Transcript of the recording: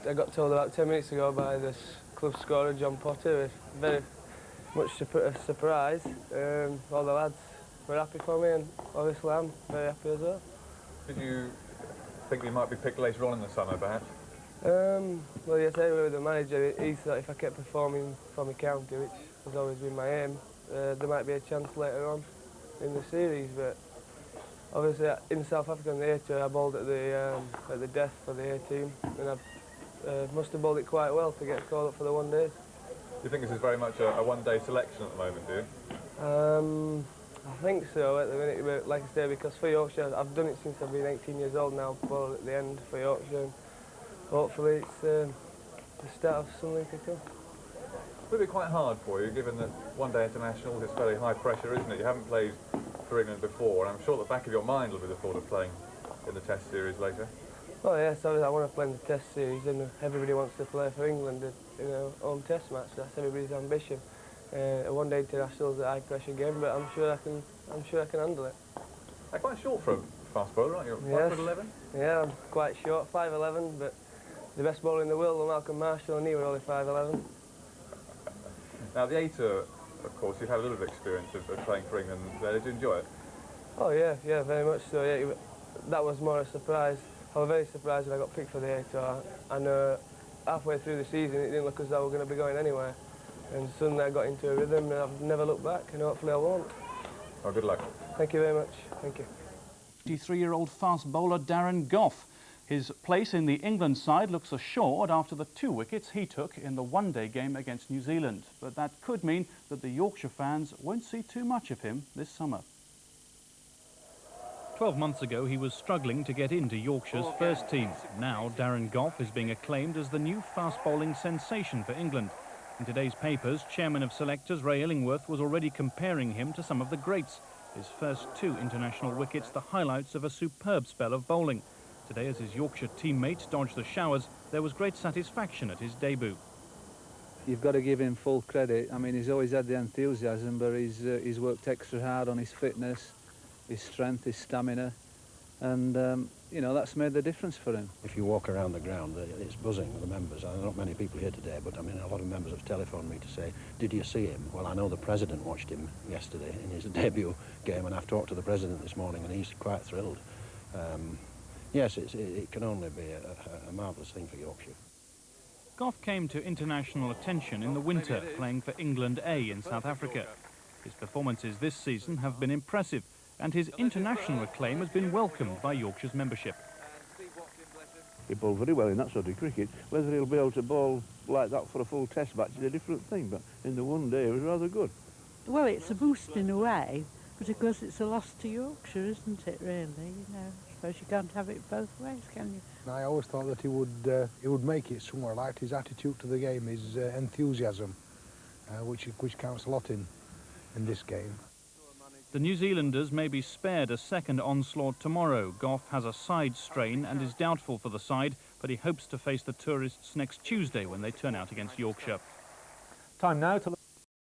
I got told about 10 minutes ago by this club scorer, John Potter. It's very much a surprise. All the lads were happy for me, and obviously I'm very happy as well. Did you think you might be picked later on in the summer, perhaps? Well, yes, anyway, with the manager, he thought if I kept performing for my county, which has always been my aim, there might be a chance later on in the series. But obviously, in South Africa on the A tour, I bowled at the death for the A team, and I must have bowled it quite well to get called up for the one days. Do you think this is very much a one-day selection at the moment, do you? I think so at the minute, but like I say, because for Yorkshire, I've done it since I've been 18 years old now, bowled at the end for Yorkshire, and hopefully it's the start of something to come. Would it be quite hard for you, given that one-day internationals, it's very high pressure, isn't it? You haven't played for England before, and I'm sure at the back of your mind will be the thought of playing in the Test series later. Oh yes, I want to play in the Test series, and everybody wants to play for England in a home Test match. That's everybody's ambition. A one-day international is a high-pressure game, but I'm sure I can handle it. You're quite short for a fast bowler, aren't you? Yes. 5'11"? Yeah, I'm quite short, 5'11", but the best bowler in the world, Malcolm Marshall, and he were only 5'11". Now the A tour, of course, you've had a little bit of experience of playing for England there. Did you enjoy it? Oh yeah, very much so. Yeah, that was more a surprise. I was very surprised when I got picked for the A tour, and halfway through the season it didn't look as though we were going to be going anywhere. And suddenly I got into a rhythm, and I've never looked back, and hopefully I won't. Oh, good luck. Thank you very much. Thank you. 23-year-old fast bowler Darren Gough. His place in the England side looks assured after the 2 wickets he took in the one-day game against New Zealand. But that could mean that the Yorkshire fans won't see too much of him this summer. 12 months ago, he was struggling to get into Yorkshire's first team. Now, Darren Gough is being acclaimed as the new fast-bowling sensation for England. In today's papers, chairman of selectors Ray Illingworth was already comparing him to some of the greats. His first 2 international wickets, the highlights of a superb spell of bowling. Today, as his Yorkshire teammates dodged the showers, there was great satisfaction at his debut. You've got to give him full credit. I mean, he's always had the enthusiasm, but he's worked extra hard on his fitness, his strength, his stamina, and you know, that's made the difference for him. If you walk around the ground, it's buzzing with the members. There are not many people here today, but I mean, a lot of members have telephoned me to say, did you see him? Well, I know the President watched him yesterday in his debut game, and I've talked to the President this morning, and he's quite thrilled. Yes, it can only be a marvellous thing for Yorkshire. Gough came to international attention in the winter, playing for England A in South Africa. His performances this season have been impressive, and his international acclaim has been welcomed by Yorkshire's membership. He bowled very well in that sort of cricket. Whether he'll be able to bowl like that for a full Test match is a different thing, but in the one day it was rather good. Well, it's a boost in a way, but of course it's a loss to Yorkshire, isn't it, really? You know, I suppose you can't have it both ways, can you? I always thought that he would make it somewhere. I liked his attitude to the game, his enthusiasm, which counts a lot in this game. The New Zealanders may be spared a second onslaught tomorrow. Gough has a side strain and is doubtful for the side, but he hopes to face the tourists next Tuesday when they turn out against Yorkshire. Time now to